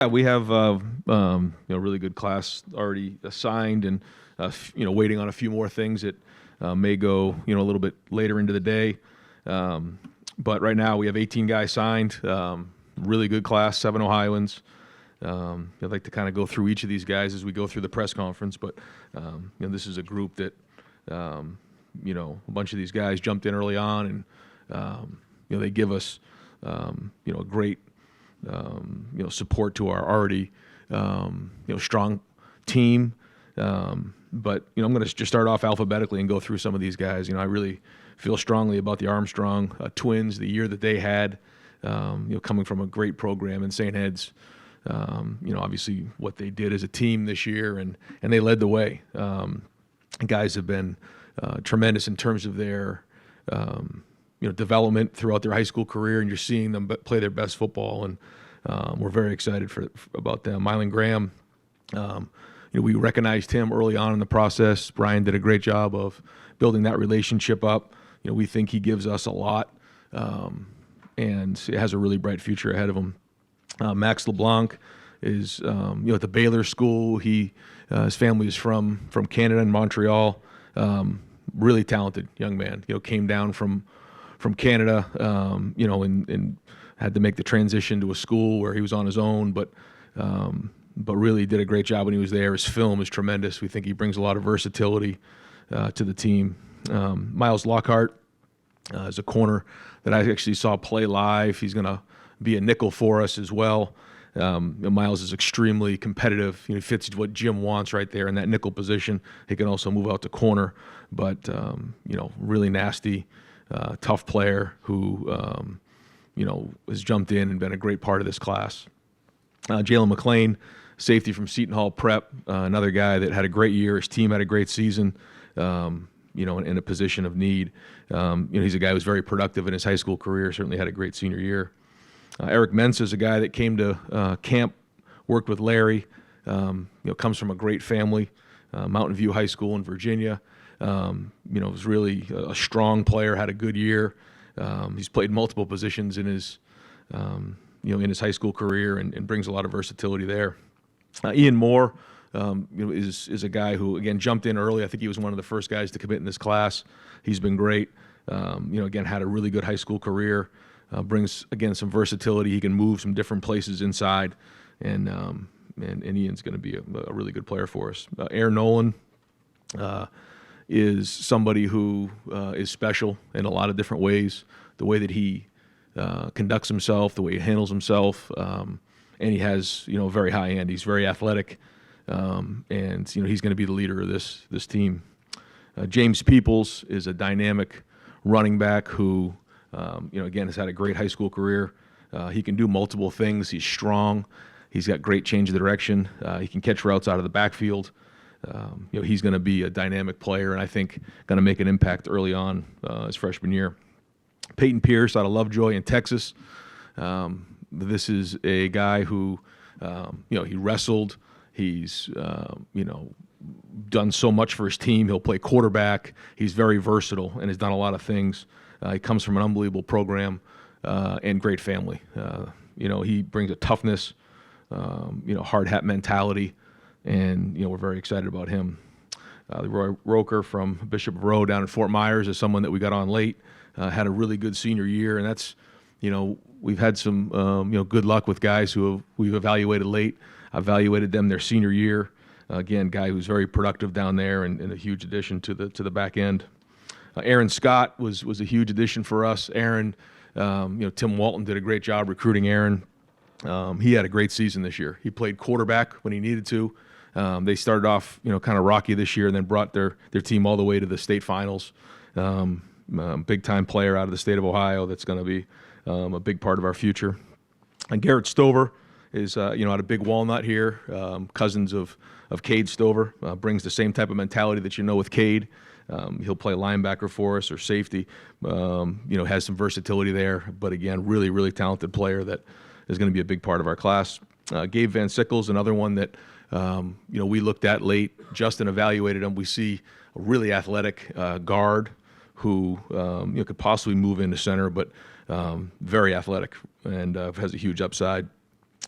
Yeah, we have really good class already assigned, and waiting on a few more things that may go a little bit later into the day. Um, but right now we have 18 guys signed. Really good class, 7 Ohioans. I'd like to kind of go through each of these guys as we go through the press conference, but this is a group that a bunch of these guys jumped in early on, and they give us a great support to our already strong team. But I'm going to just start off alphabetically and go through some of these guys. I really feel strongly about the Armstrong twins, the year that they had, coming from a great program in St. Ed's. Obviously what they did as a team this year, and they led the way. Guys have been tremendous in terms of their development throughout their high school career, and you're seeing them play their best football, and we're very excited about them. Mylan Graham, we recognized him early on in the process. Brian did a great job of building that relationship up. We think he gives us a lot, and has a really bright future ahead of him. Max LeBlanc is at the Baylor School. His family is from Canada and Montreal. Really talented young man. Came down from Canada, and had to make the transition to a school where he was on his own, but really did a great job when he was there. His film is tremendous. We think he brings a lot of versatility to the team. Miles Lockhart is a corner that I actually saw play live. He's going to be a nickel for us as well. Miles is extremely competitive. He fits what Jim wants right there in that nickel position. He can also move out to corner, but really nasty, tough player who has jumped in and been a great part of this class. Jalen McLean, safety from Seton Hall Prep, another guy that had a great year. His team had a great season. In a position of need. He's a guy who's very productive in his high school career. Certainly had a great senior year. Eric Mensa is a guy that came to camp, worked with Larry. Comes from a great family, Mountain View High School in Virginia. Was really a strong player. Had a good year. He's played multiple positions in his high school career, and brings a lot of versatility there. Ian Moore. Is a guy who, again, jumped in early. I think he was one of the first guys to commit in this class. He's been great. Again, had a really good high school career. Brings, again, some versatility. He can move some different places inside, and Ian's going to be a really good player for us. Aaron Nolan is somebody who is special in a lot of different ways. The way that he conducts himself, the way he handles himself, and he has a very high end. He's very athletic. And he's going to be the leader of this team. James Peoples is a dynamic running back who, again, has had a great high school career. He can do multiple things. He's strong. He's got great change of direction. He can catch routes out of the backfield. He's going to be a dynamic player, and I think going to make an impact early on his freshman year. Peyton Pierce out of Lovejoy in Texas. This is a guy who, he wrestled. He's, done so much for his team. He'll play quarterback. He's very versatile and has done a lot of things. He comes from an unbelievable program and great family. He brings a toughness, hard hat mentality, and, we're very excited about him. Leroy Roker from Bishop Rowe down in Fort Myers is someone that we got on late, had a really good senior year, and that's, we've had some, good luck with guys who we've evaluated late. I evaluated them their senior year. Again, guy who's very productive down there, and a huge addition to the back end. Aaron Scott was a huge addition for us. Aaron, Tim Walton did a great job recruiting Aaron. He had a great season this year. He played quarterback when he needed to. They started off, kind of rocky this year, and then brought their team all the way to the state finals. Big time player out of the state of Ohio. That's going to be a big part of our future. And Garrett Stover is out of Big Walnut here, cousins of Cade Stover, brings the same type of mentality that with Cade. He'll play linebacker for us or safety, has some versatility there, but again, really, really talented player that is going to be a big part of our class. Gabe Van Sickles, another one that, we looked at late. Justin evaluated him. We see a really athletic guard who, could possibly move into center, but very athletic and has a huge upside.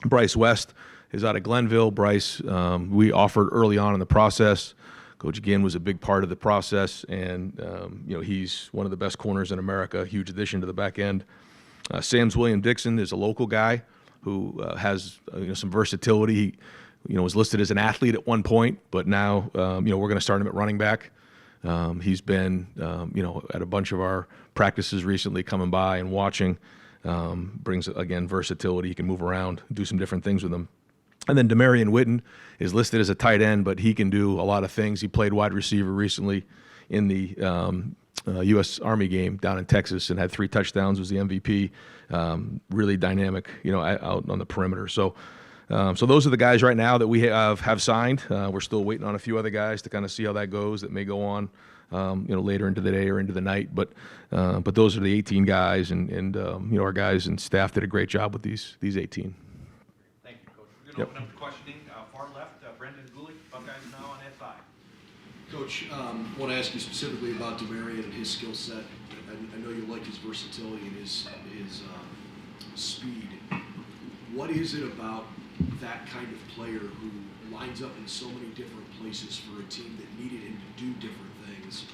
Bryce West is out of Glenville. Bryce, we offered early on in the process. Coach Ginn was a big part of the process, and he's one of the best corners in America. Huge addition to the back end. Sam's William Dixon is a local guy who has some versatility. He was listed as an athlete at one point, but now we're going to start him at running back. He's been at a bunch of our practices recently, coming by and watching. Brings again versatility. He can move around, do some different things with him. And then Demarion Witten is listed as a tight end, but he can do a lot of things. He played wide receiver recently in the U.S. Army game down in Texas and had 3 touchdowns, was the MVP. Really dynamic, out on the perimeter. So those are the guys right now that we have signed. We're still waiting on a few other guys to kind of see how that goes. That may go on, later into the day or into the night. But those are the 18 guys, and our guys and staff did a great job with these 18. Thank you, Coach. We're going to open up the questioning. Far left, Brendan Gulick, Buckeyes now on that side. Coach, I want to ask you specifically about Demarion and his skill set. I know you like his versatility and his speed. What is it about that kind of player who lines up in so many different places for a team that needed him to do different things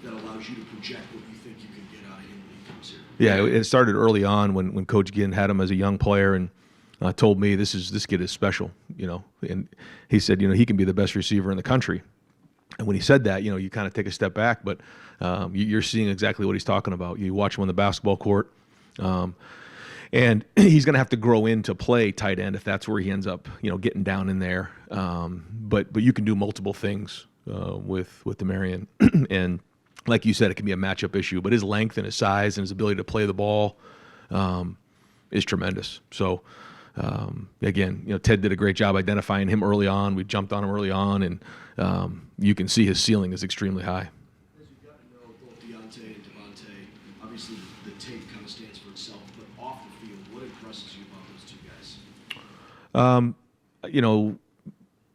that allows you to project what you think you can get out of him when he comes here? Yeah, it started early on when Coach Ginn had him as a young player and told me this kid is special, and he said, he can be the best receiver in the country. And when he said that, you kind of take a step back, but you're seeing exactly what he's talking about. You watch him on the basketball court, and he's going to have to grow into play tight end if that's where he ends up, getting down in there. But you can do multiple things with Demarion, and like you said, it can be a matchup issue. But his length and his size and his ability to play the ball is tremendous. So. Again, Ted did a great job identifying him early on. We jumped on him early on, and you can see his ceiling is extremely high. As you've gotten to know both Deontay and Devontae, obviously the tape kind of stands for itself, but off the field, what impresses you about those two guys?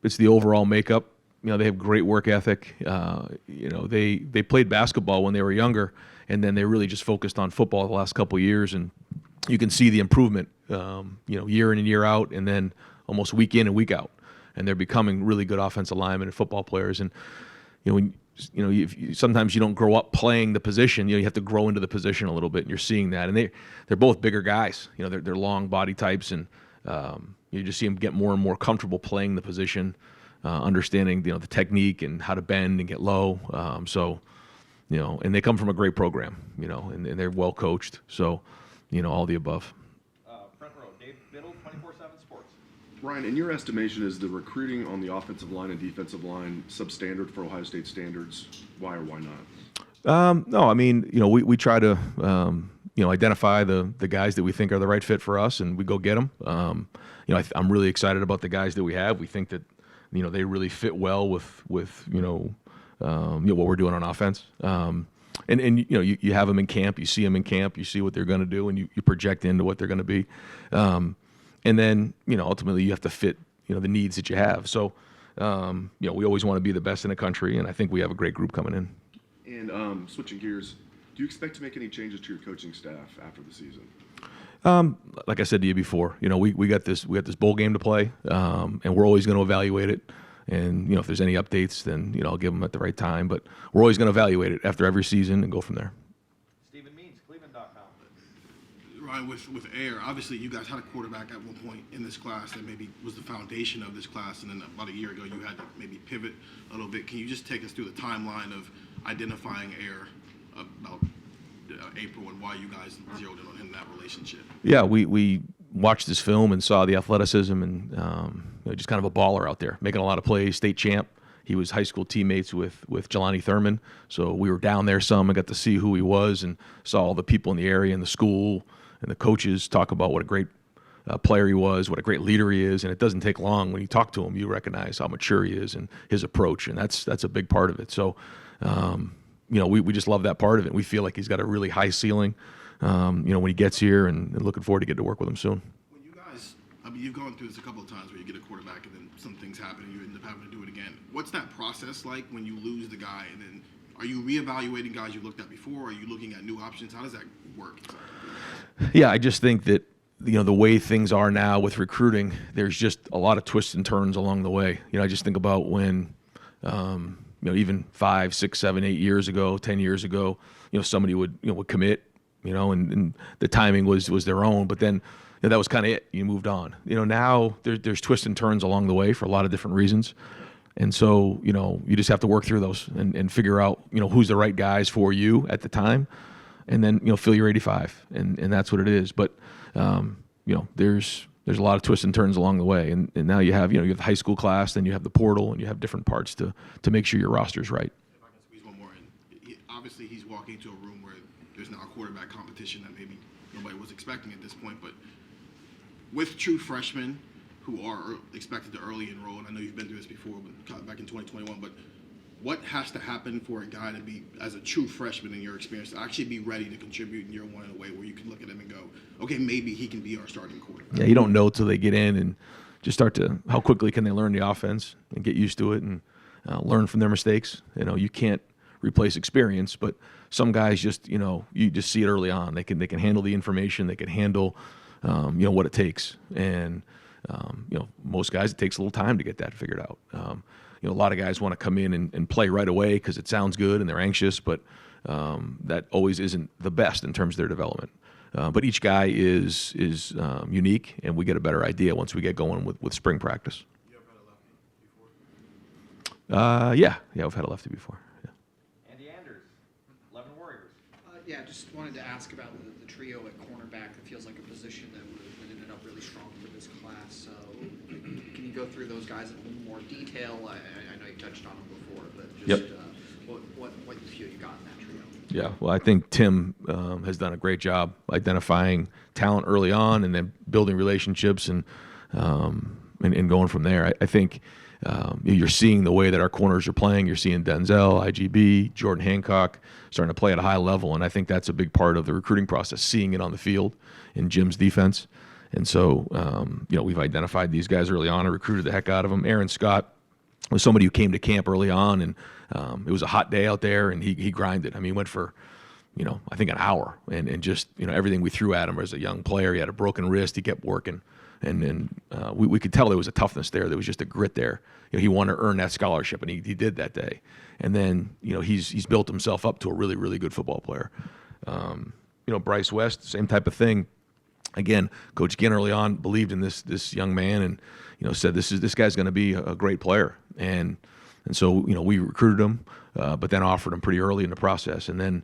It's the overall makeup. They have great work ethic. They played basketball when they were younger, and then they really just focused on football the last couple of years, and you can see the improvement, year in and year out, and then almost week in and week out, and they're becoming really good offensive linemen and football players. And sometimes you don't grow up playing the position. You have to grow into the position a little bit, and you're seeing that. And they're both bigger guys. They're long body types, and you just see them get more and more comfortable playing the position, understanding the technique and how to bend and get low. And they come from a great program, and they're well coached. So. All the above. Front row, Dave Biddle, 24/7 Sports. Ryan, in your estimation, is the recruiting on the offensive line and defensive line substandard for Ohio State standards? Why or why not? No, we try to identify the guys that we think are the right fit for us, and we go get them. I'm really excited about the guys that we have. We think that they really fit well with what we're doing on offense. And you have them in camp, you see them in camp, you see what they're going to do, and you project into what they're going to be. And then, ultimately you have to fit, the needs that you have. So, we always want to be the best in the country, and I think we have a great group coming in. And switching gears, do you expect to make any changes to your coaching staff after the season? Like I said to you before, we got this bowl game to play, and we're always going to evaluate it. And, if there's any updates, then, I'll give them at the right time. But we're always going to evaluate it after every season and go from there. Stephen Means, Cleveland.com. Ryan, with Air, obviously you guys had a quarterback at one point in this class that maybe was the foundation of this class, and then about a year ago you had to maybe pivot a little bit. Can you just take us through the timeline of identifying Air about April and why you guys zeroed in on him in that relationship? Yeah, we watched this film and saw the athleticism and just kind of a baller out there, making a lot of plays, state champ. He was high school teammates with Jelani Thurman, so we were down there some and got to see who he was and saw all the people in the area and the school and the coaches talk about what a great player he was, what a great leader he is, and it doesn't take long when you talk to him, you recognize how mature he is and his approach, and that's a big part of it. So, we just love that part of it. We feel like he's got a really high ceiling, when he gets here, and looking forward to get to work with him soon. When you guys, you've gone through this a couple of times where you get a quarterback and then some things happen and you end up having to do it again. What's that process like when you lose the guy, and then are you reevaluating guys you looked at before? Are you looking at new options? How does that work exactly? Yeah, I just think that the way things are now with recruiting, there's just a lot of twists and turns along the way. I just think about when, even 5, 6, 7, 8 years ago, 10 years ago, somebody would commit, and the timing was their own, but then that was kind of it. You moved on. Now there's twists and turns along the way for a lot of different reasons. And so, you just have to work through those and figure out, who's the right guys for you at the time, and then, fill your 85, and that's what it is. But, there's a lot of twists and turns along the way. And now you have, you have the high school class, then you have the portal, and you have different parts to make sure your roster's right. If I can squeeze one more in, obviously he's walking into a room where there's now a quarterback competition that maybe nobody was expecting at this point, but with true freshmen who are expected to early enroll, and I know you've been through this before, but back in 2021, but what has to happen for a guy to be, as a true freshman in your experience, to actually be ready to contribute in year one in a way where you can look at him and go, okay, maybe he can be our starting quarterback? Yeah, you don't know till they get in and just start to, how quickly can they learn the offense and get used to it and learn from their mistakes. You can't replace experience, but some guys just, you just see it early on. They can handle the information, they can handle, what it takes. And, most guys, it takes a little time to get that figured out. A lot of guys want to come in and play right away because it sounds good and they're anxious, but that always isn't the best in terms of their development. But each guy is unique, and we get a better idea once we get going with spring practice. You ever had a lefty before? Yeah, I've had a lefty before. Yeah. Andy Anders, 11 Warriors. Yeah, just wanted to ask about the trio at cornerback. It feels like a position that ended up really strong for this class. So can you go through those guys in a little more detail? I know you touched on them before, but just what you feel you got in that trio? Yeah, well, I think Tim has done a great job identifying talent early on and then building relationships and going from there. I think you're seeing the way that our corners are playing. You're seeing Denzel, IGB, Jordan Hancock starting to play at a high level, and I think that's a big part of the recruiting process, seeing it on the field in Jim's defense. And so, we've identified these guys early on and recruited the heck out of them. Aaron Scott was somebody who came to camp early on, and it was a hot day out there, and he grinded. I mean, he went for, I think an hour, and just, everything we threw at him as a young player. He had a broken wrist. He kept working, and we could tell there was a toughness there. There was just a grit there. He wanted to earn that scholarship, and he did that day. And then, he's built himself up to a really, really good football player. Bryce West, same type of thing. Again, Coach Ginn early on believed in this young man, and said this guy's going to be a great player, and so we recruited him, but then offered him pretty early in the process, and then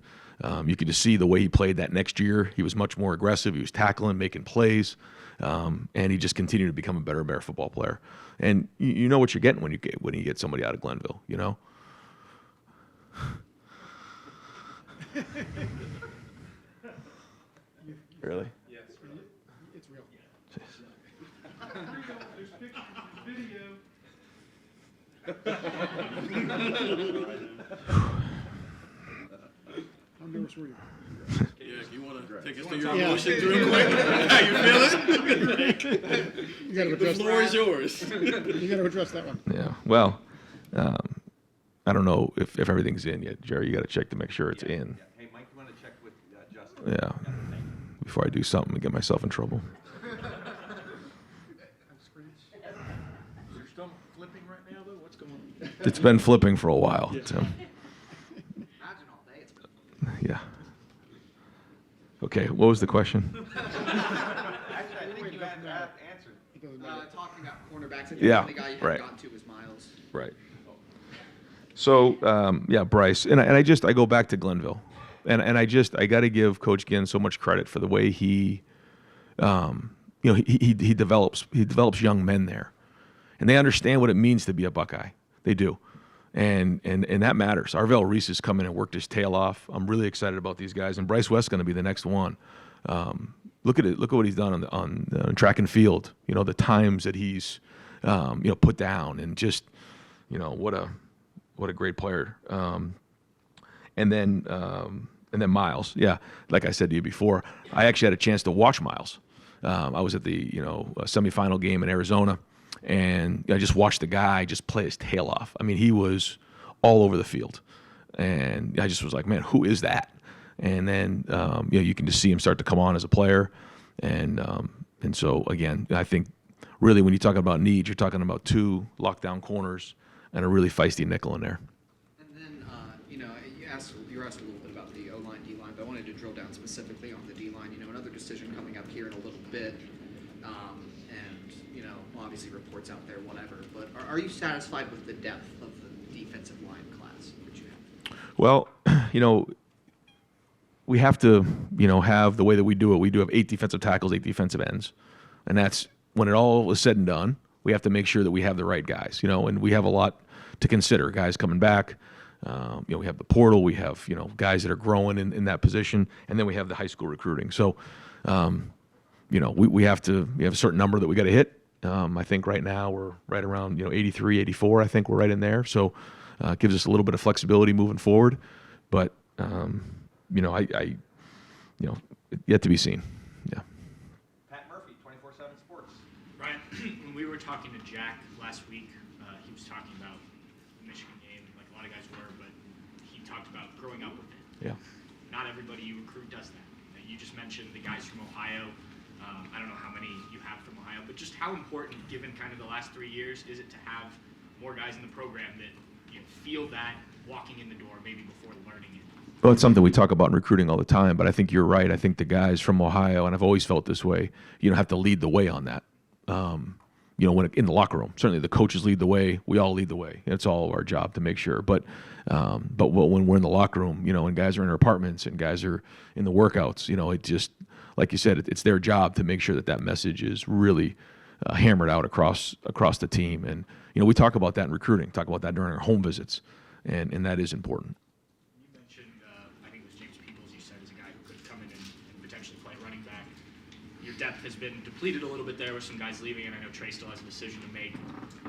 you could just see the way he played that next year. He was much more aggressive. He was tackling, making plays, and he just continued to become a better and better football player. And you know what you're getting when you get somebody out of Glenville, Really? It's real. How nervous were you? Yeah, you want to take us through your emotions real quick? How you feeling? You got to The address floor is yours. You got to address that one. Yeah. Well, I don't know if everything's in yet, Jerry. You got to check to make sure it's in. Hey, Mike, you want to check with Justin? Yeah. Before I do something and get myself in trouble. Is your stomach flipping right now, though? What's going on? It's been flipping for a while, Tim. Imagine all day it's been. Yeah. Okay. What was the question? Actually, I think you had answered. Talking about cornerbacks, I think Yeah, the only guy you right. haven't gotten to was Miles. Right. So Bryce, and I go back to Glenville, and I got to give Coach Ginn so much credit for the way he develops young men there, and they understand what it means to be a Buckeye. They do, and that matters. Arvell Reese has come in and worked his tail off. I'm really excited about these guys, and Bryce West's going to be the next one. Look at it. Look at what he's done on track and field. The times that he's put down, and just what a great player. And then Miles. Yeah, like I said to you before, I actually had a chance to watch Miles. I was at the semifinal game in Arizona, and I just watched the guy just play his tail off. I mean, he was all over the field, and I just was like, man, who is that? And then you can just see him start to come on as a player, and And so again, I think really when you talk about needs, you're talking about 2 lockdown corners and a really feisty nickel in there. And then, you were asked a little bit about the O-line, D-line, but I wanted to drill down specifically on the D-line. Another decision coming up here in a little bit, and obviously reports out there, whatever. But are you satisfied with the depth of the defensive line class that you have? Well, we have to, have the way that we do it. We do have 8 defensive tackles, 8 defensive ends. And that's when it all is said and done, we have to make sure that we have the right guys, and we have a lot to consider. Guys coming back, we have the portal, we have, guys that are growing in that position, and then we have the high school recruiting. So, we have a certain number that we got to hit. I think right now we're right around, 83, 84. I think we're right in there. So, it gives us a little bit of flexibility moving forward. But, yet to be seen. Yeah. Pat Murphy, 24/7 Sports. Ryan, when we were talking to Jack last week, he was talking about the Michigan game, like a lot of guys were, but he talked about growing up with it. Yeah. Not everybody you recruit does that. You just mentioned the guys from Ohio. I don't know how many you have from Ohio, but just how important, given kind of the last 3 years, is it to have more guys in the program that feel that walking in the door maybe before learning it? Well, it's something we talk about in recruiting all the time, but I think you're right. I think the guys from Ohio, and I've always felt this way, have to lead the way on that. When in the locker room, certainly the coaches lead the way. We all lead the way. It's all our job to make sure. But when we're in the locker room, and guys are in their apartments and guys are in the workouts, it just, like you said, it's their job to make sure that message is really hammered out across the team. And we talk about that in recruiting, talk about that during our home visits, and that is important. You mentioned, I think it was James Peoples, you said, is a guy who could come in and potentially play running back. Your depth has been depleted a little bit there with some guys leaving, and I know Trey still has a decision to make.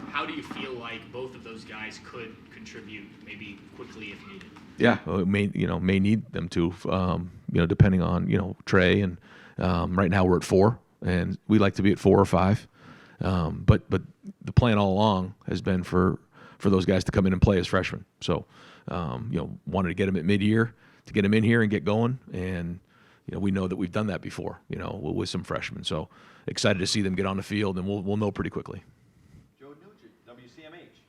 How do you feel like both of those guys could contribute maybe quickly if needed? Yeah, well, it may need them to, depending on, Trey. And right now we're at 4, and we like to be at 4 or 5. But the plan all along has been for those guys to come in and play as freshmen. So, wanted to get them at mid-year, to get them in here and get going. And, we know that we've done that before, with some freshmen. So excited to see them get on the field, and we'll know pretty quickly. Joe Nugent, WCMH.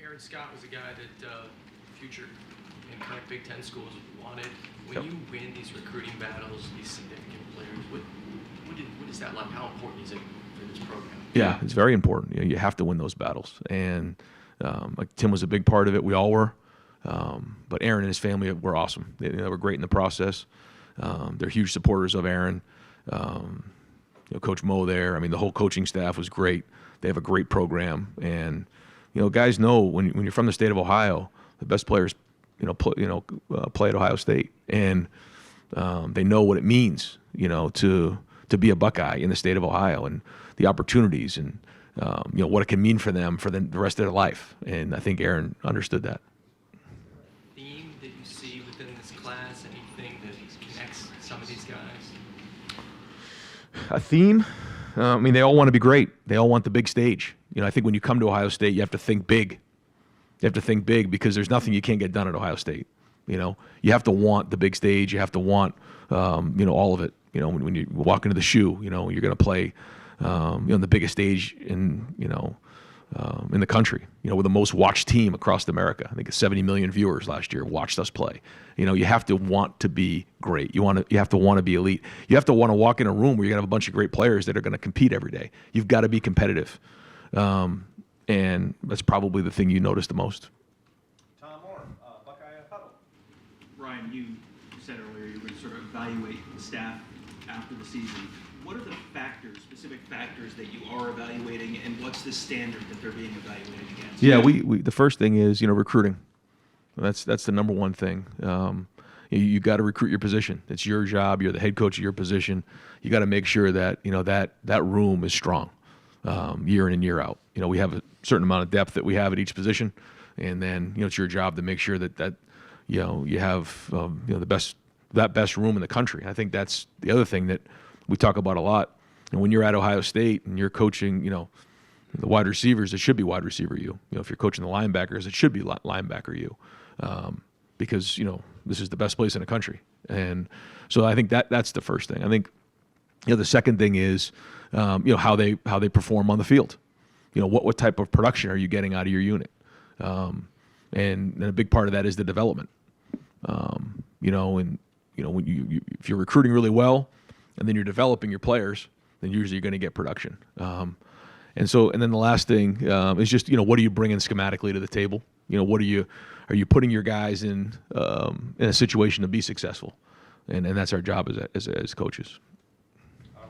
Aaron Scott was a guy that future kind of Big Ten schools wanted. When Yep. you win these recruiting battles, these significant players, what is that like? How important is it for this program? Yeah, it's very important. You have to win those battles. And like Tim was a big part of it. We all were. But Aaron and his family were awesome. They were great in the process. They're huge supporters of Aaron. Coach Mo there. I mean, the whole coaching staff was great. They have a great program. And, guys know when you're from the state of Ohio, the best players, play at Ohio State. And they know what it means, to be a Buckeye in the state of Ohio, and the opportunities, and what it can mean for them for the rest of their life. And I think Aaron understood that. Theme that you see within this class, anything that connects some of these guys? A theme? They all want to be great. They all want the big stage. I think when you come to Ohio State, you have to think big. You have to think big because there's nothing you can't get done at Ohio State. You have to want the big stage. You have to want, all of it. When you walk into the shoe, you're going to play, on the biggest stage in the country. We're the most watched team across America. I think 70 million viewers last year watched us play. You have to want to be great. You have to want to be elite. You have to want to walk in a room where you're going to have a bunch of great players that are going to compete every day. You've got to be competitive. And that's probably the thing you notice the most. Tom Moore, Buckeye Huddle. Ryan, you said earlier you were going to sort of evaluate the staff after the season. What are the specific factors that you are evaluating, and what's the standard that they're being evaluated against? Yeah, we the first thing is recruiting. That's the number one thing. You got to recruit your position. It's your job. You're the head coach of your position. You got to make sure that that room is strong, year in and year out. We have a certain amount of depth that we have at each position, and then it's your job to make sure that you have the best room in the country. I think that's the other thing that we talk about a lot. And when you're at Ohio State and you're coaching, the wide receivers, it should be wide receiver you. If you're coaching the linebackers, it should be linebacker you, because this is the best place in the country. And so I think that's the first thing. I think the second thing is how they perform on the field. What type of production are you getting out of your unit? And a big part of that is the development. When if you're recruiting really well, and then you're developing your players, then usually you're going to get production. And then the last thing is just what are you bringing schematically to the table? Are you putting your guys in a situation to be successful? And that's our job as coaches.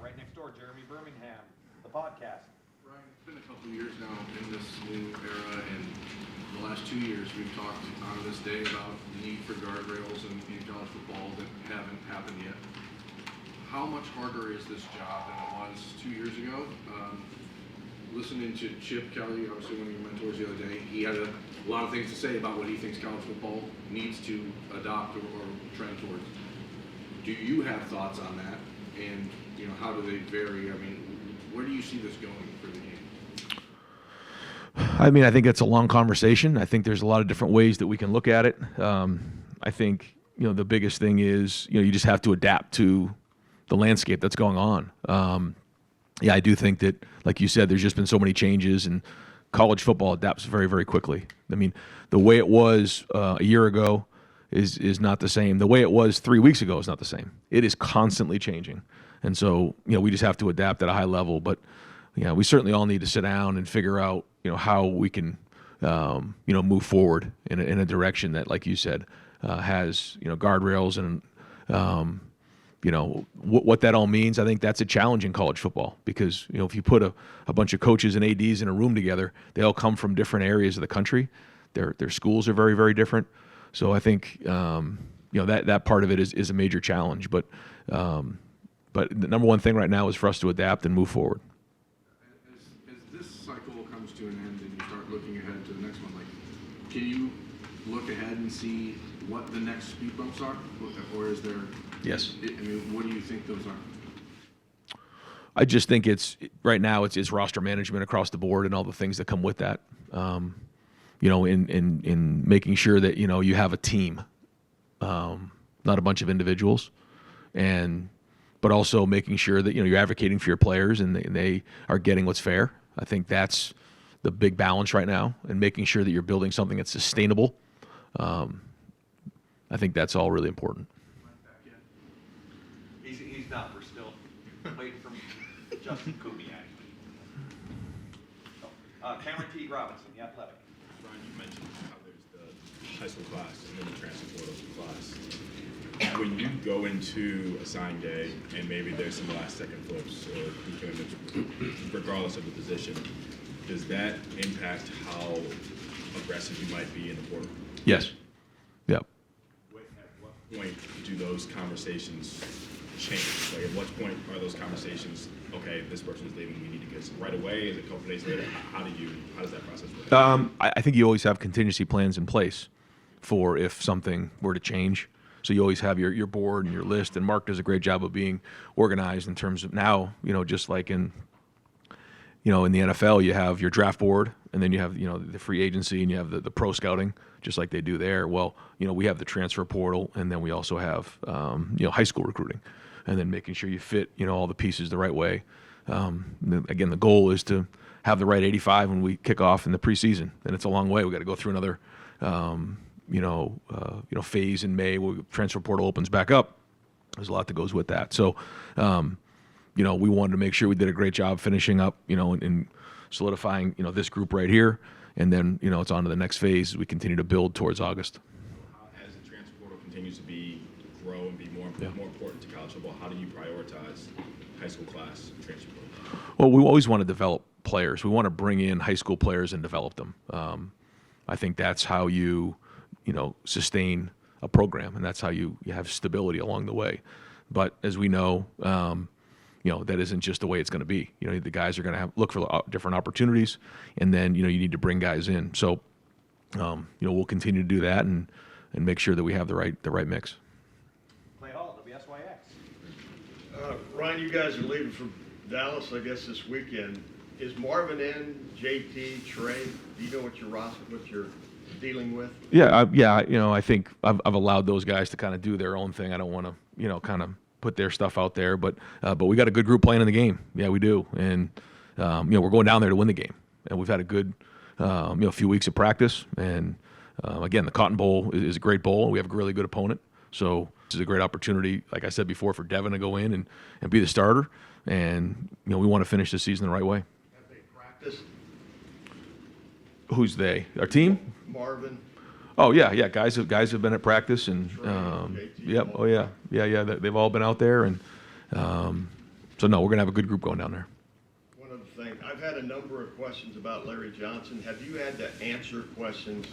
Right next door, Jeremy Birmingham, the podcast. Ryan, it's been a couple of years now in this new era, and the last 2 years we've talked on this day about the need for guardrails in college football that haven't happened yet. How much harder is this job than it was 2 years ago? Listening to Chip Kelly, obviously one of your mentors the other day, he had a lot of things to say about what he thinks college football needs to adopt or trend towards. Do you have thoughts on that? And how do they vary? I mean, where do you see this going for the game? I mean, I think it's a long conversation. I think there's a lot of different ways that we can look at it. I think the biggest thing is you just have to adapt to the landscape that's going on. I do think that, like you said, there's just been so many changes, and college football adapts very, very quickly. I mean, the way it was a year ago is not the same. The way it was 3 weeks ago is not the same. It is constantly changing. And so, we just have to adapt at a high level. But, we certainly all need to sit down and figure out, how we can, move forward in a direction that, like you said, has, guardrails and, what that all means. I think that's a challenge in college football because, if you put a bunch of coaches and ADs in a room together, they all come from different areas of the country. Their schools are very, very different. So I think, that part of it is a major challenge. But the number one thing right now is for us to adapt and move forward. As this cycle comes to an end and you start looking ahead to the next one, can you look ahead and see what the next speed bumps are? Or is there... Yes. I mean, what do you think those are? I just think right now it's roster management across the board and all the things that come with that. In making sure that you have a team, not a bunch of individuals, but also making sure that you're advocating for your players and they are getting what's fair. I think that's the big balance right now, and making sure that you're building something that's sustainable. I think that's all really important. He's not. We're still waiting for Justin Coopy, actually. So, Cameron T. Robinson, The Athletic. Ryan, you mentioned how there's the high school class and then the transfer portal class. When you go into a sign day and maybe there's some last-second flips or decommitments, regardless of the position, does that impact how aggressive you might be in the portal? Yes. Yep. At what point do those conversations change? Like, at what point are those conversations, okay, this person's leaving, we need to get some right away? Is it a couple days later? How does that process work? I think you always have contingency plans in place for if something were to change. So you always have your board and your list, and Mark does a great job of being organized in terms of now, just like in the NFL, you have your draft board, and then you have, the free agency, and you have the pro scouting, just like they do there. Well, we have the transfer portal, and then we also have, high school recruiting, and then making sure you fit, all the pieces the right way. Again, the goal is to have the right 85 when we kick off in the preseason, and it's a long way. We got to go through another, phase in May where transfer portal opens back up. There's a lot that goes with that. So, we wanted to make sure we did a great job finishing up, and solidifying, this group right here. And then, it's on to the next phase as we continue to build towards August. As the transfer portal continues to grow and be more important to college football, how do you prioritize high school class transfer portal? Well, we always want to develop players. We want to bring in high school players and develop them. I think that's how you sustain a program, and that's how you have stability along the way. But as we know, that isn't just the way it's going to be. The guys are going to look for different opportunities, and then you need to bring guys in. So, we'll continue to do that and make sure that we have the right mix. Clay Hall, WSYX. Ryan, you guys are leaving for Dallas, I guess, this weekend. Is Marvin in, JT, Trey? Do you know what you're dealing with? Yeah. I think I've allowed those guys to kind of do their own thing. I don't want to, kind of put their stuff out there. But we got a good group playing in the game. Yeah, we do. And we're going down there to win the game. And we've had a good few weeks of practice. And again, the Cotton Bowl is a great bowl, and we have a really good opponent. So this is a great opportunity, like I said before, for Devin to go in and be the starter. And we want to finish the season the right way. Have they practiced? Who's they? Our team? Marvin? Oh yeah. Guys have been at practice, and JT, yep. Oh yeah. They've all been out there, and so no, we're gonna have a good group going down there. One other thing, I've had a number of questions about Larry Johnson. Have you had to answer questions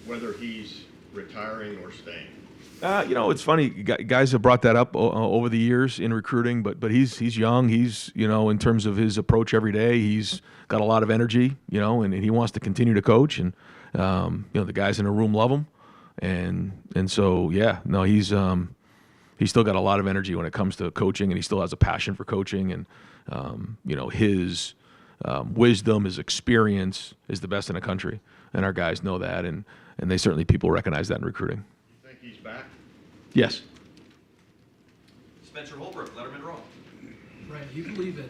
whether he's retiring or staying? It's funny. Guys have brought that up over the years in recruiting, but he's young. He's in terms of his approach every day, he's got a lot of energy. And he wants to continue to coach, and the guys in the room love him, and so yeah, no, he's still got a lot of energy when it comes to coaching, and he still has a passion for coaching, and his wisdom, his experience is the best in the country, and our guys know that, and they certainly people recognize that in recruiting. You think he's back? Yes. Spencer Holbrook, Letterman Row. Ryan, do you believe in,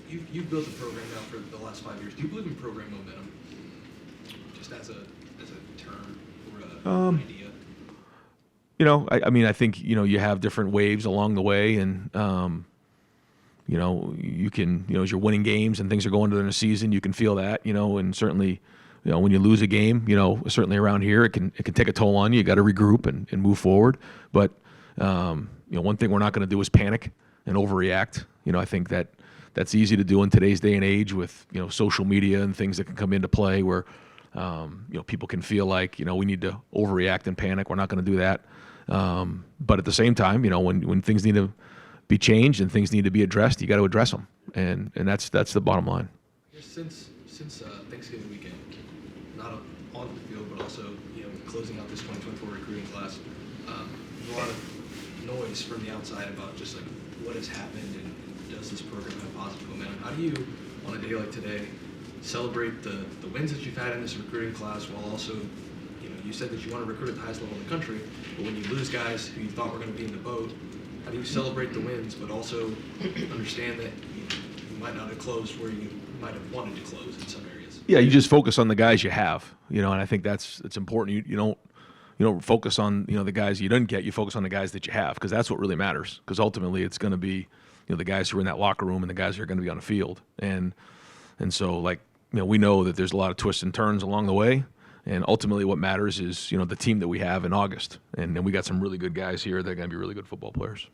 you've built a program now for the last 5 years. Do you believe in program momentum? Just as a term or an idea? I think, you have different waves along the way, and, you can, as you're winning games and things are going to the season, you can feel that, and certainly, when you lose a game, certainly around here, it can take a toll on you. You got to regroup and move forward. But, one thing we're not going to do is panic and overreact. I think that's easy to do in today's day and age with, social media and things that can come into play where, people can feel like, we need to overreact and panic. We're not going to do that. But at the same time, when things need to be changed and things need to be addressed, you got to address them. And that's the bottom line. Since Thanksgiving weekend, not on the field, but also closing out this 2024 recruiting class, there's a lot of noise from the outside about just like what has happened and does this program have positive momentum. How do you, on a day like today, celebrate the wins that you've had in this recruiting class while also, you said that you want to recruit at the highest level in the country, but when you lose guys who you thought were going to be in the boat, how do you celebrate the wins, but also understand that you might not have closed where you might have wanted to close in some areas? Yeah, you just focus on the guys you have, and I think it's important. You don't focus on the guys you didn't get. You focus on the guys that you have, because that's what really matters. Because ultimately, it's going to be the guys who are in that locker room and the guys who are going to be on the field. And so we know that there's a lot of twists and turns along the way. And ultimately, what matters is the team that we have in August. And then we got some really good guys here that are going to be really good football players.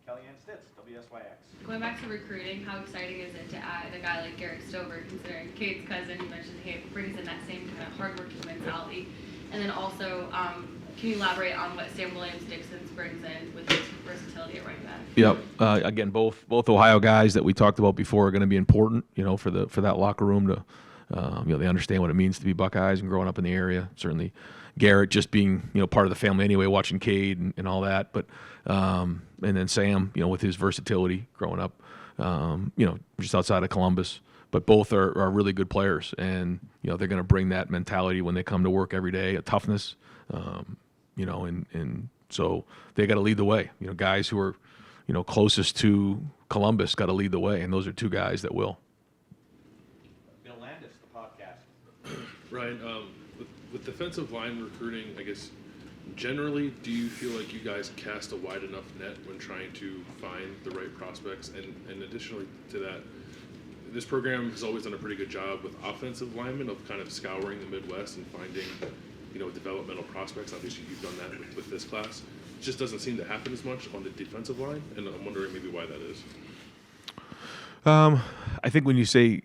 Kellyanne Stitz, WSYX. Going back to recruiting, how exciting is it to add a guy like Garrett Stover, considering Kate's cousin, you mentioned he brings in that same kind of hardworking mentality. And then also, can you elaborate on what Sam Williams-Dixon brings in with his versatility at running back? Yep. Again, both Ohio guys that we talked about before are going to be important, for that locker room to, they understand what it means to be Buckeyes and growing up in the area. Certainly, Garrett just being part of the family anyway, watching Cade and all that. But and then Sam, with his versatility growing up, just outside of Columbus. But both are really good players, and they're going to bring that mentality when they come to work every day, a toughness, and so they got to lead the way. Guys who are closest to Columbus got to lead the way, and those are two guys that will. Bill Landis, the podcast. Ryan, with defensive line recruiting, I guess generally, do you feel like you guys cast a wide enough net when trying to find the right prospects? And additionally to that, this program has always done a pretty good job with offensive linemen of kind of scouring the Midwest and finding, developmental prospects. Obviously, you've done that with this class. It just doesn't seem to happen as much on the defensive line, and I'm wondering maybe why that is. I think when you say,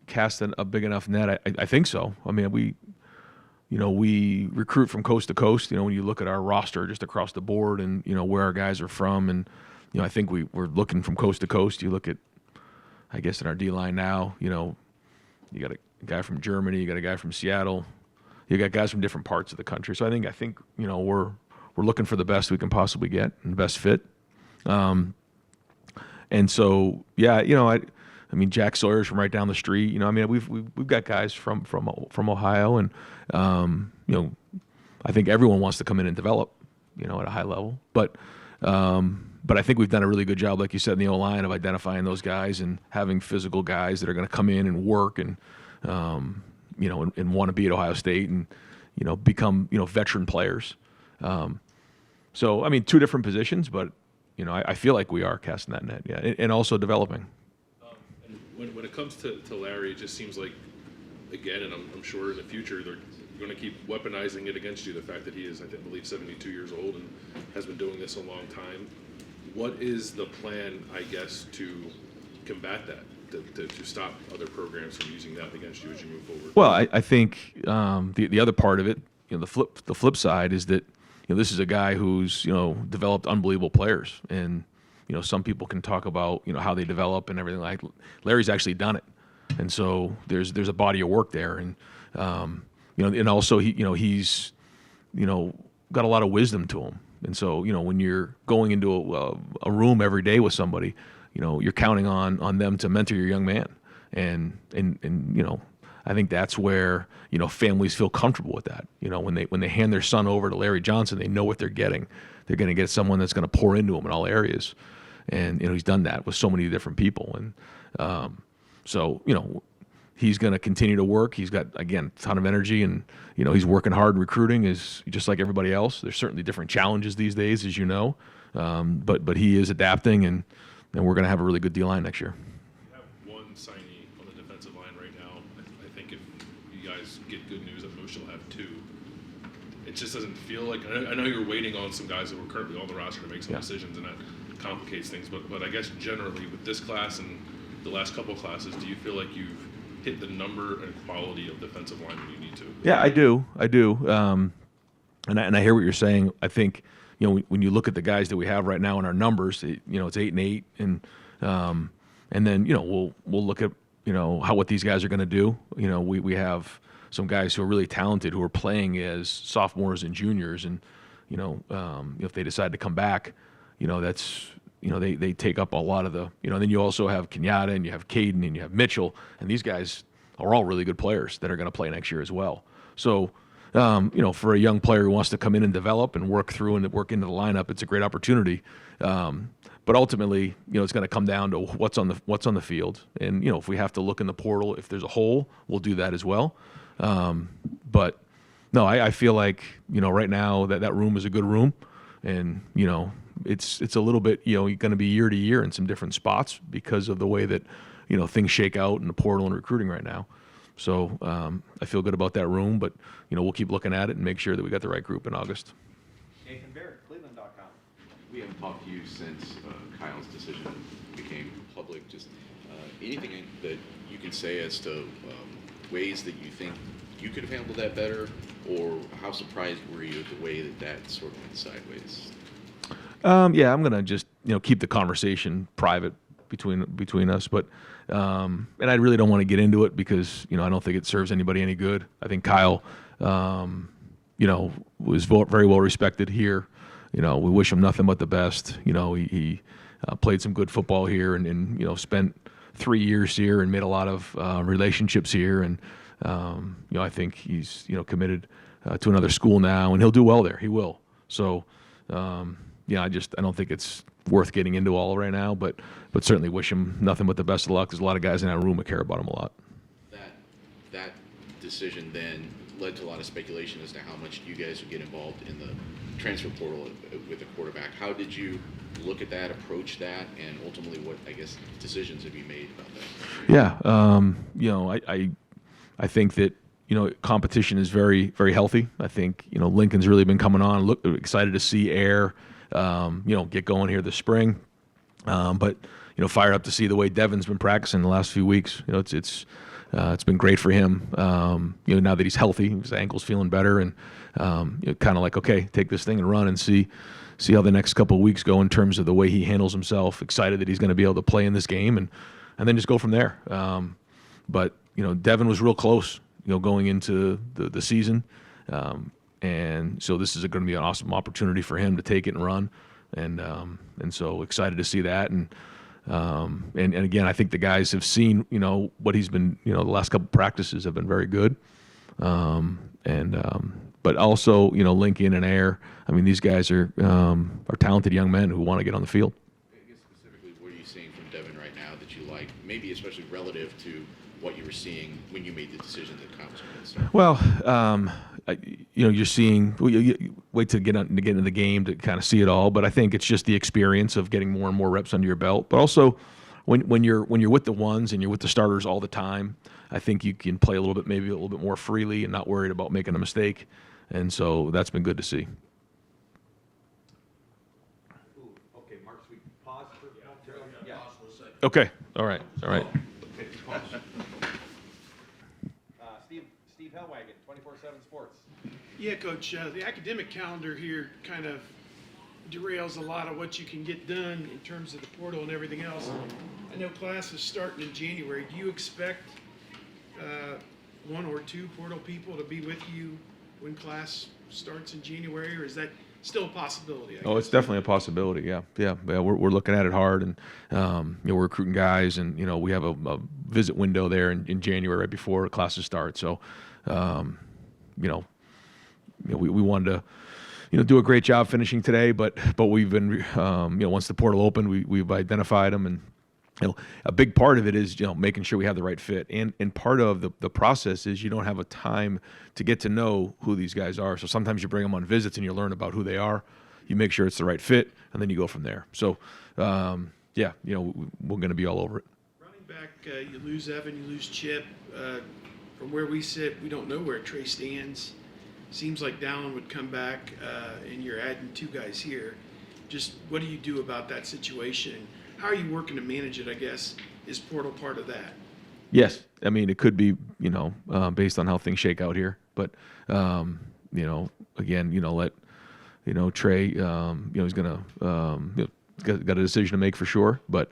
cast a big enough net, I think so. I mean, we recruit from coast to coast. When you look at our roster just across the board and, where our guys are from, and, I think we're looking from coast to coast. You look at, I guess, in our D-line now, you got a guy from Germany, you got a guy from Seattle, you got guys from different parts of the country. So I think we're looking for the best we can possibly get and the best fit. And so, yeah, I mean, Jack Sawyer's from right down the street. We've got guys from Ohio, and I think everyone wants to come in and develop, at a high level. But But I think we've done a really good job, like you said, in the O-line of identifying those guys and having physical guys that are going to come in and work and, and want to be at Ohio State and, become, veteran players. So, I mean, two different positions, but, I feel like we are casting that net, yeah, and also developing. And when it comes to Larry, it just seems like, again, and I'm sure in the future they're going to keep weaponizing it against you, the fact that he is, I believe, 72 years old and has been doing this a long time. What is the plan, I guess, to combat that, to stop other programs from using that against you as you move forward? Well, I think the other part of it, the flip side is that this is a guy who's developed unbelievable players, and some people can talk about how they develop and everything. Like Larry's actually done it, and so there's a body of work there, and and also he's got a lot of wisdom to him. And so, when you're going into a room every day with somebody, you're counting on them to mentor your young man. And I think that's where, families feel comfortable with that. When they hand their son over to Larry Johnson, they know what they're getting. They're going to get someone that's going to pour into them in all areas. And, he's done that with so many different people. And so, he's going to continue to work. He's got, again, a ton of energy, and, he's working hard. Recruiting is just like everybody else. There's certainly different challenges these days, as you know, but he is adapting, and we're going to have a really good D-line next year. You have one signee on the defensive line right now. I think if you guys get good news, at most you'll have two. It just doesn't feel like, I know you're waiting on some guys that were currently on the roster to make some decisions, and that complicates things, but I guess generally with this class and the last couple of classes, do you feel like you've hit the number and quality of defensive linemen you need to? Yeah, I do. And I hear what you're saying. I think, when you look at the guys that we have right now in our numbers, it's 8-8, and then we'll look at what these guys are going to do. We have some guys who are really talented who are playing as sophomores and juniors, and if they decide to come back, that's. They take up a lot of the, then you also have Kenyatta, and you have Caden, and you have Mitchell, and these guys are all really good players that are going to play next year as well. So, for a young player who wants to come in and develop and work through and work into the lineup, it's a great opportunity. But ultimately, it's going to come down to what's on the field. And, if we have to look in the portal, if there's a hole, we'll do that as well. But no, I feel like, right now that room is a good room, and, it's a little bit, going to be year to year in some different spots because of the way that, things shake out in the portal and recruiting right now. So I feel good about that room, but, we'll keep looking at it and make sure that we got the right group in August. Nathan Barrett, Cleveland.com. We haven't talked to you since Kyle's decision became public. Just anything that you can say as to ways that you think you could have handled that better, or how surprised were you at the way that sort of went sideways? Yeah, I'm gonna just keep the conversation private between us, but and I really don't want to get into it because I don't think it serves anybody any good. I think Kyle, was very well respected here. We wish him nothing but the best. He played some good football here, and spent 3 years here and made a lot of relationships here, and I think he's committed to another school now, and he'll do well there. He will. So. I don't think it's worth getting into all right now, but certainly wish him nothing but the best of luck. There's a lot of guys in that room that care about him a lot. That decision then led to a lot of speculation as to how much you guys would get involved in the transfer portal with a quarterback. How did you look at that, approach that, and ultimately what, I guess, decisions have you made about that? Yeah, I think that competition is very, very healthy. I think Lincoln's really been coming on. Excited to see Air. Get going here this spring. But fired up to see the way Devin's been practicing the last few weeks. It's been great for him. Now that he's healthy, his ankle's feeling better, and kind of like, okay, take this thing and run and see how the next couple of weeks go in terms of the way he handles himself. Excited that he's going to be able to play in this game, and then just go from there. But Devin was real close, going into the season. And so this is going to be an awesome opportunity for him to take it and run, and so excited to see that. And again, I think the guys have seen what he's been. The last couple practices have been very good, and but also, you know, Lincoln and Air. I mean, these guys are talented young men who want to get on the field. I guess specifically, what are you seeing from Devin right now that you like? Maybe especially relative to what you were seeing when you made the decision that Thomas was going to start. Well, you know, you're seeing. You wait to get into the game to kind of see it all. But I think it's just the experience of getting more and more reps under your belt. But also, when you're with the ones and you're with the starters all the time, I think you can play maybe a little bit more freely and not worried about making a mistake. And so that's been good to see. Okay, Mark, should we pause for momentarily? Yeah. Okay. All right. Okay, pause. Steve Hellwagon, 24/7 Sports. Yeah, Coach, the academic calendar here kind of derails a lot of what you can get done in terms of the portal and everything else. I know class is starting in January. Do you expect one or two portal people to be with you when class starts in January, or is that still a possibility? Oh, it's definitely a possibility. Yeah. We're looking at it hard, and you know, we're recruiting guys, and you know, we have a visit window there in January right before classes start. So, you know, we wanted to, you know, do a great job finishing today, but we've been, you know, once the portal opened, we've identified them, and you know, a big part of it is, you know, making sure we have the right fit, and part of the process is you don't have a time to get to know who these guys are. So sometimes you bring them on visits and you learn about who they are. You make sure it's the right fit, and then you go from there. So, yeah, you know, we're going to be all over it. Running back, you lose Evan, you lose Chip. From where we sit, we don't know where Trey stands. Seems like Dallin would come back, and you're adding two guys here. Just what do you do about that situation? How are you working to manage it, I guess? Is portal part of that? Yes. I mean, it could be, you know, based on how things shake out here. But, you know, again, you know, let, you know, Trey, you know, he's going to, you know, got a decision to make for sure. But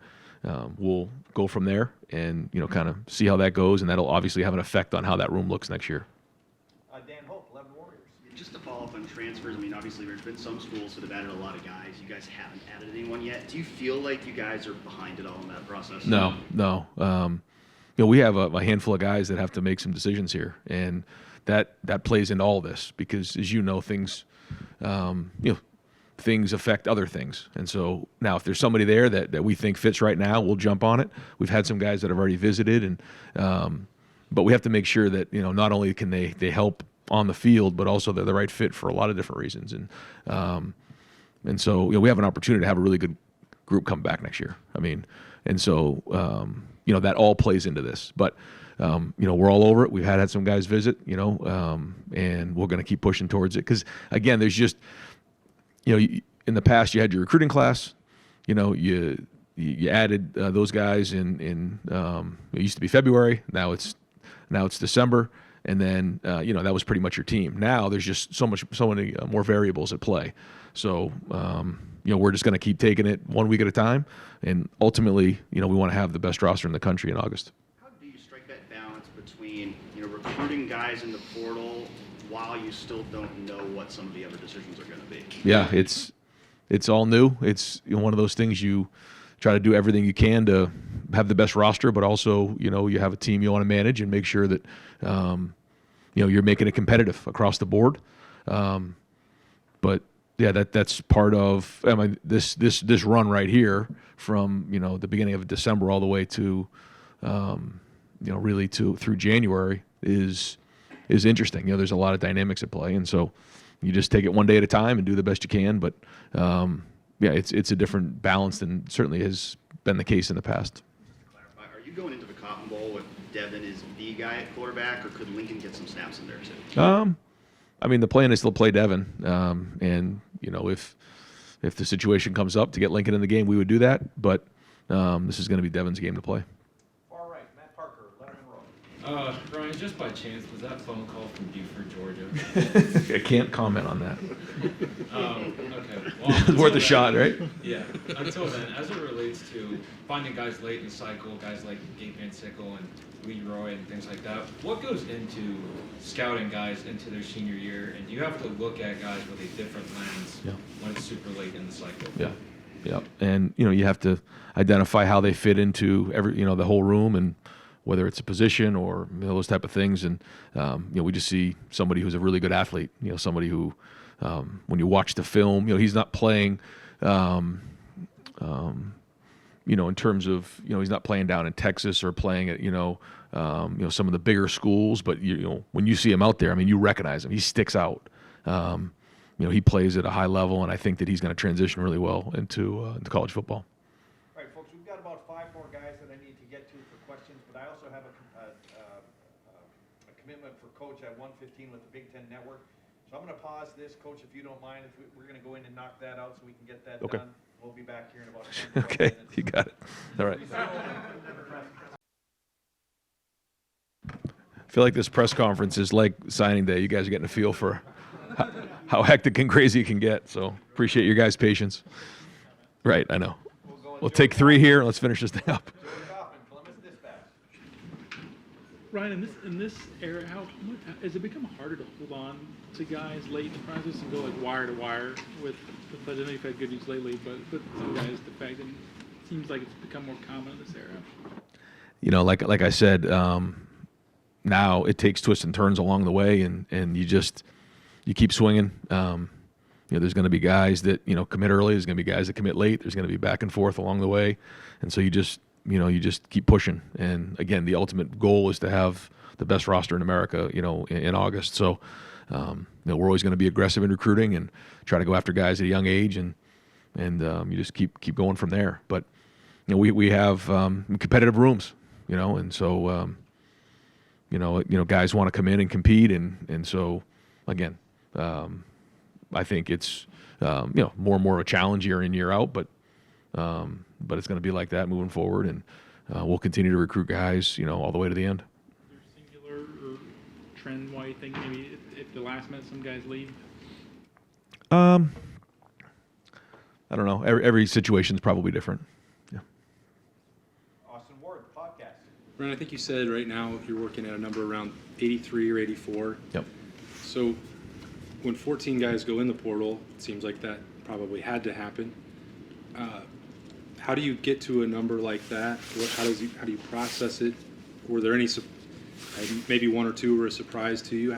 we'll go from there and, you know, kind of see how that goes. And that'll obviously have an effect on how that room looks next year. Dan Hope, 11 Warriors. Just to follow up on transfers, I mean, obviously there's been some schools that have added a lot of guys. You guys haven't added anyone yet. Do you feel like you guys are behind it all in that process? No. You know, we have a handful of guys that have to make some decisions here, and that plays into all this because, as you know, things, you know, things affect other things. And so now, if there's somebody there that we think fits right now, we'll jump on it. We've had some guys that have already visited, and but we have to make sure that, you know, not only can they help on the field, but also they're the right fit for a lot of different reasons. And so, you know, we have an opportunity to have a really good group come back next year. I mean, and so, you know, that all plays into this. But, you know, we're all over it. We've had some guys visit, you know, and we're going to keep pushing towards it. Because, again, there's just, you know, in the past you had your recruiting class, you know, you added those guys in it used to be February. Now it's December. And then, you know, that was pretty much your team. Now there's just so many more variables at play. So, you know, we're just going to keep taking it 1 week at a time. And ultimately, you know, we want to have the best roster in the country in August. How do you strike that balance between, you know, recruiting guys in the portal while you still don't know what some of the other decisions are going to be? Yeah, it's all new. It's, you know, one of those things you try to do everything you can to have the best roster, but also, you know, you have a team you want to manage and make sure that, you know, you're making it competitive across the board. But yeah, that's part of, I mean, this run right here from, you know, the beginning of December all the way to, you know, really through January is interesting. You know, there's a lot of dynamics at play, and so you just take it one day at a time and do the best you can. But yeah, it's a different balance than certainly has been the case in the past. Clarify, are you going into the Cotton Bowl with Devin as the guy at quarterback, or could Lincoln get some snaps in there too? I mean, the plan is still play Devin, and you know, if the situation comes up to get Lincoln in the game, we would do that. But this is going to be Devin's game to play. Far right, Matt Parker, Letterman Road. Brian, just by chance, was that phone call from Buford, Georgia? I can't comment on that. Okay. It's worth a shot, right? Yeah. Until then, as it relates to finding guys late in the cycle, guys like Gabe Van Sickle and Leroy and things like that, what goes into scouting guys into their senior year? And do you have to look at guys with a different lens when it's super late in the cycle? Yeah. And, you know, you have to identify how they fit into the whole room and whether it's a position or those type of things. And we just see somebody who's a really good athlete. Somebody who, when you watch the film, he's not playing. In terms of, he's not playing down in Texas or playing at, some of the bigger schools, but when you see him out there, I mean, you recognize him. He sticks out. He plays at a high level, and I think that he's going to transition really well into college football. All right, folks, we've got about 5 more guys that I need to get to for questions, but I also have a commitment for Coach at 1:15 with the Big Ten Network. So I'm going to pause this, Coach, if you don't mind. If we're going to go in and knock that out so we can get that Okay. done. We'll be back here in about 10 Okay, you got it. All right. I feel like this press conference is like signing day. You guys are getting a feel for how hectic and crazy it can get. So appreciate your guys' patience. Right, I know. We'll take 3 here. Let's finish this thing up. Ryan, in this era, how has it become harder to hold on to guys late in the process and go like wire to wire with the players? I know you've had good news lately, but some guys, the fact that it seems like it's become more common in this era. Like I said, now it takes twists and turns along the way, and you keep swinging. There's going to be guys that commit early. There's going to be guys that commit late. There's going to be back and forth along the way, and so you just keep pushing. And again, the ultimate goal is to have the best roster in America, in August. So, we're always going to be aggressive in recruiting and try to go after guys at a young age, and you just keep going from there. But we have competitive rooms, and so guys want to come in and compete, and so again, I think it's more and more of a challenge year in, year out, but it's going to be like that moving forward, and we'll continue to recruit guys, all the way to the end. Is there singular or trend why you think maybe if the last minute some guys leave? I don't know. Every situation is probably different. Yeah. Austin Ward, podcast. Ron, I think you said right now you're working at a number around 83 or 84. Yep. So when 14 guys go in the portal, it seems like that probably had to happen. How do you get to a number like that? How do you process it? Were there any, maybe 1 or 2 were a surprise to you?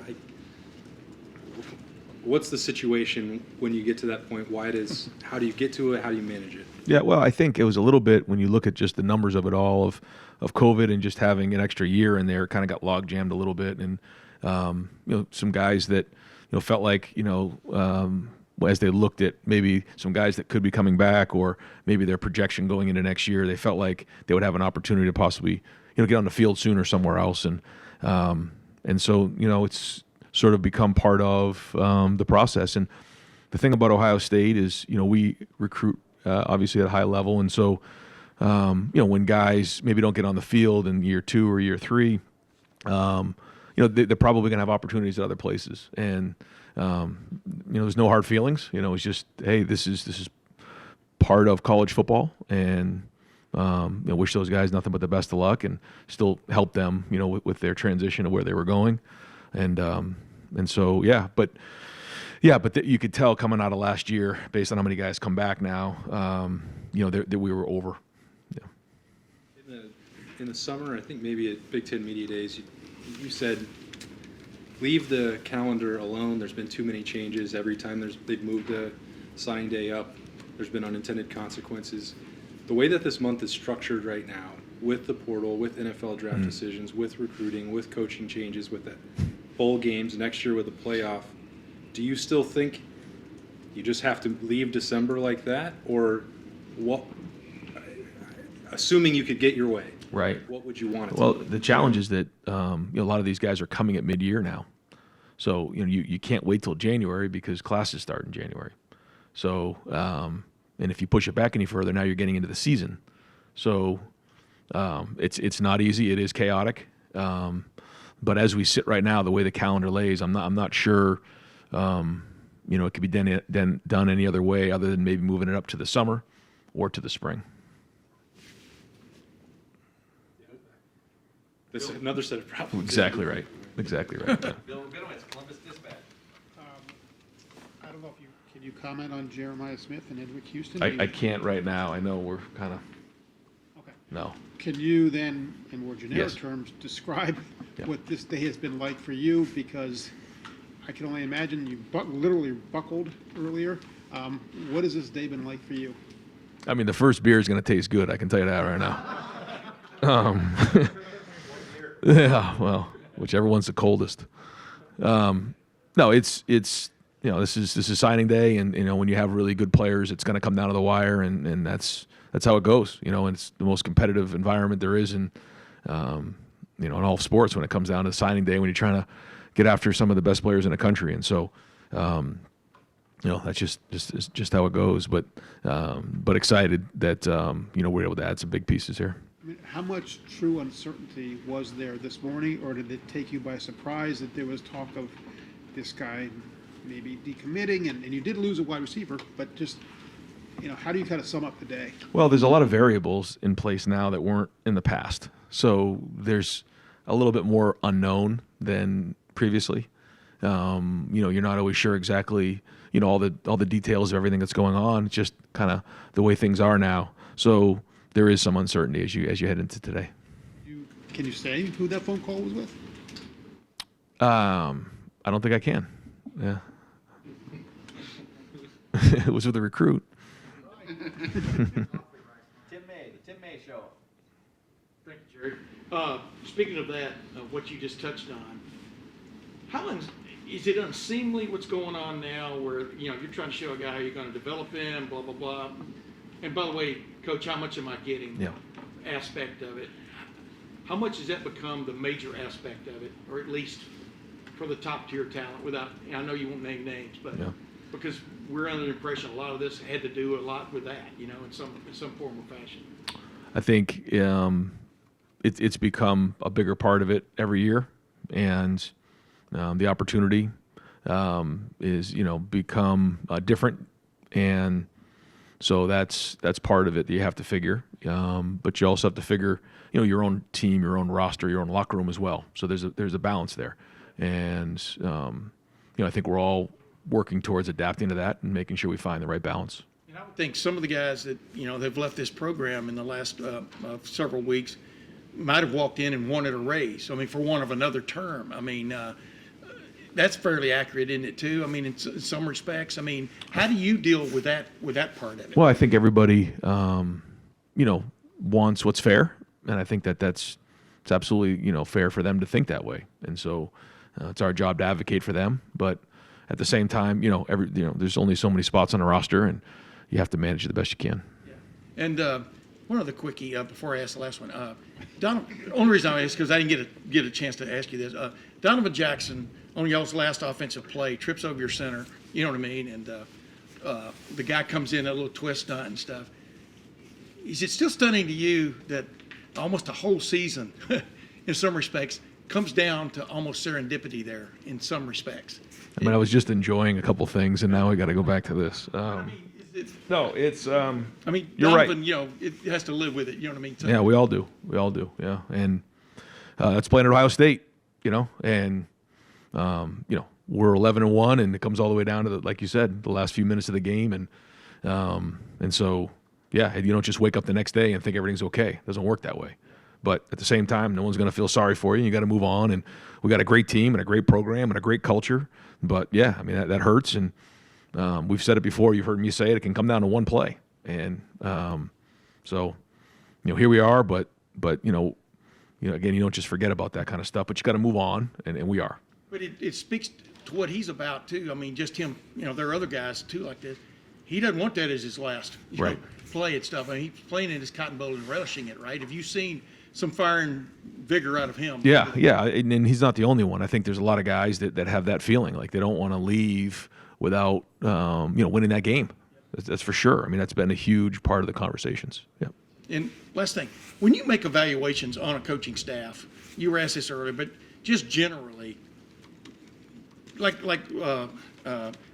What's the situation when you get to that point? How do you get to it? How do you manage it? Yeah, well, I think it was a little bit when you look at just the numbers of it all of COVID and just having an extra year in there, kind of got log jammed a little bit, and some guys that felt like as they looked at maybe some guys that could be coming back, or maybe their projection going into next year, they felt like they would have an opportunity to possibly get on the field sooner somewhere else, and so it's sort of become part of the process. And the thing about Ohio State is we recruit obviously at a high level, and so when guys maybe don't get on the field in year 2 or year 3, they're probably going to have opportunities at other places, and there's no hard feelings. It's just, hey, this is part of college football, and wish those guys nothing but the best of luck, and still help them with their transition to where they were going, and so but you could tell coming out of last year, based on how many guys come back now, that we were over. Yeah. In the summer, I think maybe at Big Ten Media Days, you said, leave the calendar alone. There's been too many changes. Every time they've moved the signing day up, there's been unintended consequences. The way that this month is structured right now, with the portal, with NFL draft decisions, with recruiting, with coaching changes, with the bowl games, next year with the playoff, do you still think you just have to leave December like that? Or what, assuming you could get your way, right? What would you want it Well, to be? the challenge is that a lot of these guys are coming at mid-year now. So, you can't wait till January because classes start in January. So, and if you push it back any further, now you're getting into the season. So, it's not easy. It is chaotic. But as we sit right now, the way the calendar lays, I'm not sure, it could be done any other way other than maybe moving it up to the summer or to the spring. This is another set of problems. Exactly right. Exactly right. Yeah. Bill Rabinowitz, Columbus Dispatch. I don't know if can you comment on Jeremiah Smith and Edric Houston? I can't right now. I know we're kind of. Okay. No. Can you then, in more generic Yes. terms, describe Yeah. what this day has been like for you? Because I can only imagine you literally buckled earlier. What has this day been like for you? I mean, the first beer is going to taste good. I can tell you that right now. Yeah, well, whichever one's the coldest. No, it's this is signing day, and when you have really good players, it's going to come down to the wire, and that's how it goes. And it's the most competitive environment there is in in all of sports when it comes down to signing day, when you're trying to get after some of the best players in the country, and so. That's just how it goes. But excited that we're able to add some big pieces here. I mean, how much true uncertainty was there this morning, or did it take you by surprise that there was talk of this guy maybe decommitting, and you did lose a wide receiver, but just, how do you kind of sum up the day? Well, there's a lot of variables in place now that weren't in the past. So there's a little bit more unknown than previously. You're not always sure exactly, all the details of everything that's going on. It's just kind of the way things are now. So there is some uncertainty as you head into today. Can you say who that phone call was with? I don't think I can. Yeah. It was with a recruit. Tim May, the Tim May Show. Thank you, Jerry. Speaking of that, what you just touched on, is it unseemly what's going on now where, you're trying to show a guy how you're going to develop him, blah, blah, blah. And by the way, Coach, how much am I getting? Yeah. Aspect of it. How much has that become the major aspect of it, or at least for the top tier talent without, I know you won't name names, but Yeah. because we're under the impression a lot of this had to do a lot with that, in some form or fashion. I think it's become a bigger part of it every year, and the opportunity is become different, and so that's part of it that you have to figure. But you also have to figure your own team, your own roster, your own locker room as well. So there's a balance there, and I think we're all working towards adapting to that and making sure we find the right balance. And I would think some of the guys that, they've left this program in the last several weeks might have walked in and wanted a raise. I mean, for want of another term. I mean, that's fairly accurate, isn't it, too? I mean, in some respects. I mean, how do you deal with that part of it? Well, I think everybody, wants what's fair, and I think that's absolutely, fair for them to think that way. And so it's our job to advocate for them, but at the same time, there's only so many spots on the roster, and you have to manage it the best you can. Yeah. And one other quickie before I ask the last one. The only reason I ask is because I didn't get a chance to ask you this. Donovan Jackson, on y'all's last offensive play, trips over your center, you know what I mean? And the guy comes in, a little twist stunt and stuff. Is it still stunning to you that almost a whole season, in some respects, comes down to almost serendipity there in some respects? I mean, I was just enjoying a couple things, and now we got to go back to this. No, it's. I mean, you're right. Donovan, it has to live with it. You know what I mean? So, Yeah, we all do. We all do. Yeah, and that's playing at Ohio State. And we're 11-1, and it comes all the way down to like you said, the last few minutes of the game, and so yeah, you don't just wake up the next day and think everything's okay. It doesn't work that way. But at the same time, no one's going to feel sorry for you. You got to move on, and we got a great team and a great program and a great culture. But yeah, I mean that hurts, and we've said it before. You've heard me say it. It can come down to one play, and so here we are. But again, you don't just forget about that kind of stuff. But you got to move on, and we are. But it speaks to what he's about too. I mean, just him. There are other guys too like this. He doesn't want that as his last play and stuff. I mean, he's playing in his Cotton Bowl and relishing it. Right? Have you seen some fire and vigor out of him? Yeah, and he's not the only one. I think there's a lot of guys that have that feeling, like they don't want to leave without winning that game. That's for sure. I mean, that's been a huge part of the conversations. Yeah. And last thing, when you make evaluations on a coaching staff, you were asked this earlier, but just generally, like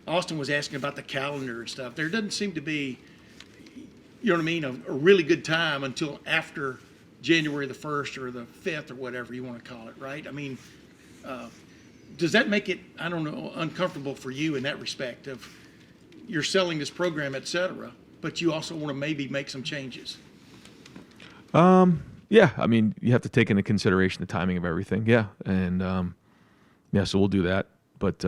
Austin was asking about the calendar and stuff, there doesn't seem to be, you know what I mean, a really good time until after January the 1st or the 5th or whatever you want to call it, right? I mean, does that make it, I don't know, uncomfortable for you in that respect of you're selling this program, et cetera, but you also want to maybe make some changes? Yeah, I mean, you have to take into consideration the timing of everything. Yeah, and yeah, so we'll do that. But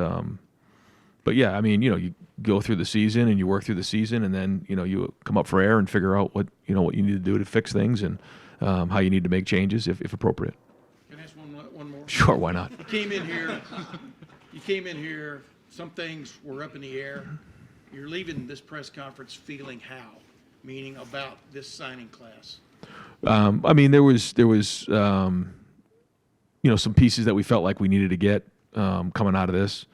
yeah, I mean, you go through the season and you work through the season, and then you come up for air and figure out what you need to do to fix things and how you need to make changes if appropriate. Can I ask one more? Sure, why not? You came in here, some things were up in the air. You're leaving this press conference feeling how? Meaning about this signing class. I mean, there was some pieces that we felt like we needed to get coming out of this.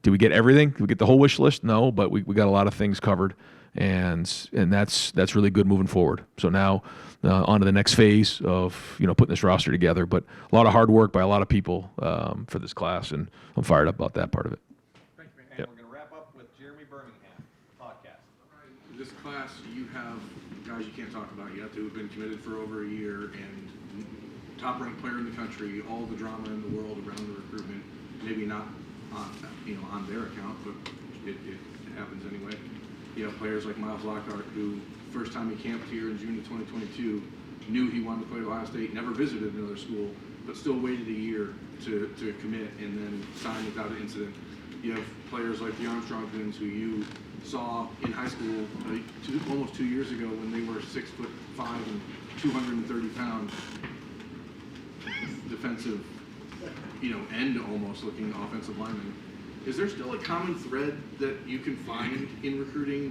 Did we get everything? Did we get the whole wish list? No, but we got a lot of things covered, and that's really good moving forward. So now on to the next phase of putting this roster together. But a lot of hard work by a lot of people for this class, and I'm fired up about that part of it. Thanks, man. And we're going to wrap up with Jeremy Birmingham podcast. This class, you have guys you can't talk about yet who have been committed for over a year and top-ranked player in the country, all the drama in the world around the recruitment, maybe not on their account, but it happens anyway. You have players like Miles Lockhart, who first time he camped here in June of 2022, knew he wanted to play at Ohio State, never visited another school, but still waited a year to commit and then sign without an incident. You have players like the Armstrong twins, who you saw in high school almost 2 years ago when they were 6'5" and 230 pounds, defensive, end almost looking offensive lineman. Is there still a common thread that you can find in recruiting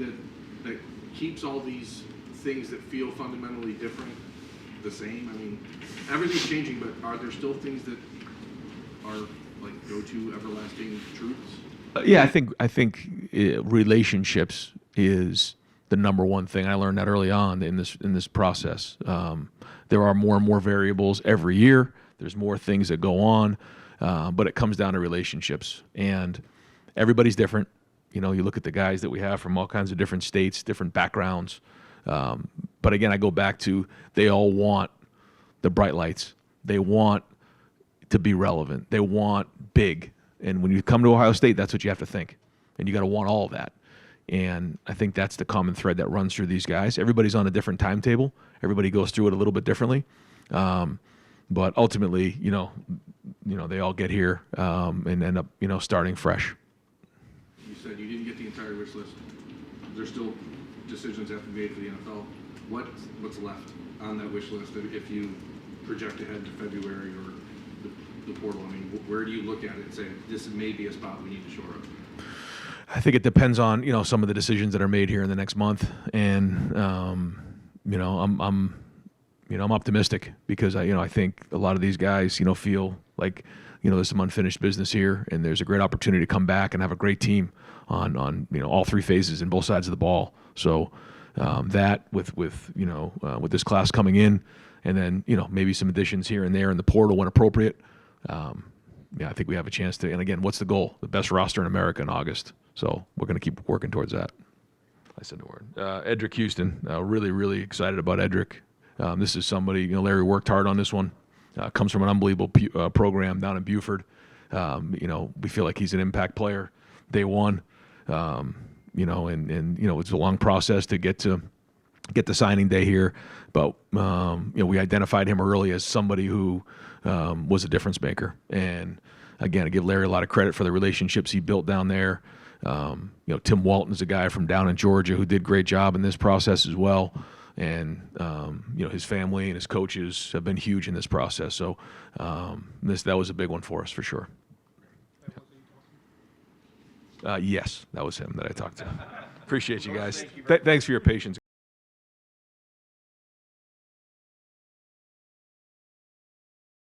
that keeps all these things that feel fundamentally different the same? I mean, everything's changing, but are there still things that are like go-to everlasting truths? Yeah, I think relationships is the number one thing. I learned that early on in this process. There are more and more variables every year. There's more things that go on, but it comes down to relationships, and everybody's different. You look at the guys that we have from all kinds of different states, different backgrounds. But again, I go back to they all want the bright lights. They want to be relevant. They want big. And when you come to Ohio State, that's what you have to think. And you got to want all of that. And I think that's the common thread that runs through these guys. Everybody's on a different timetable. Everybody goes through it a little bit differently. But ultimately, they all get here and end up, starting fresh. You said you didn't get the entire wish list. There's still decisions that have to be made for the NFL. What's left on that wish list if you project ahead to February or the portal? I mean, where do you look at it and say, this may be a spot we need to shore up? I think it depends on, some of the decisions that are made here in the next month. And, I'm optimistic because I think a lot of these guys, feel like, there's some unfinished business here, and there's a great opportunity to come back and have a great team on all three phases and both sides of the ball. So that with this class coming in, and then maybe some additions here and there in the portal when appropriate. I think we have a chance to. And again, what's the goal? The best roster in America in August. So we're going to keep working towards that. I said the word. Edric Houston. Really, really excited about Edric. This is somebody, Larry worked hard on this one. Comes from an unbelievable program down in Buford. We feel like he's an impact player day one. And it's a long process to get the signing day here. But, we identified him early as somebody who was a difference maker. And again, I give Larry a lot of credit for the relationships he built down there. Tim Walton is a guy from down in Georgia who did a great job in this process as well. And, his family and his coaches have been huge in this process. So that was a big one for us for sure. Yes, that was him that I talked to. Appreciate you guys. Thanks for your patience.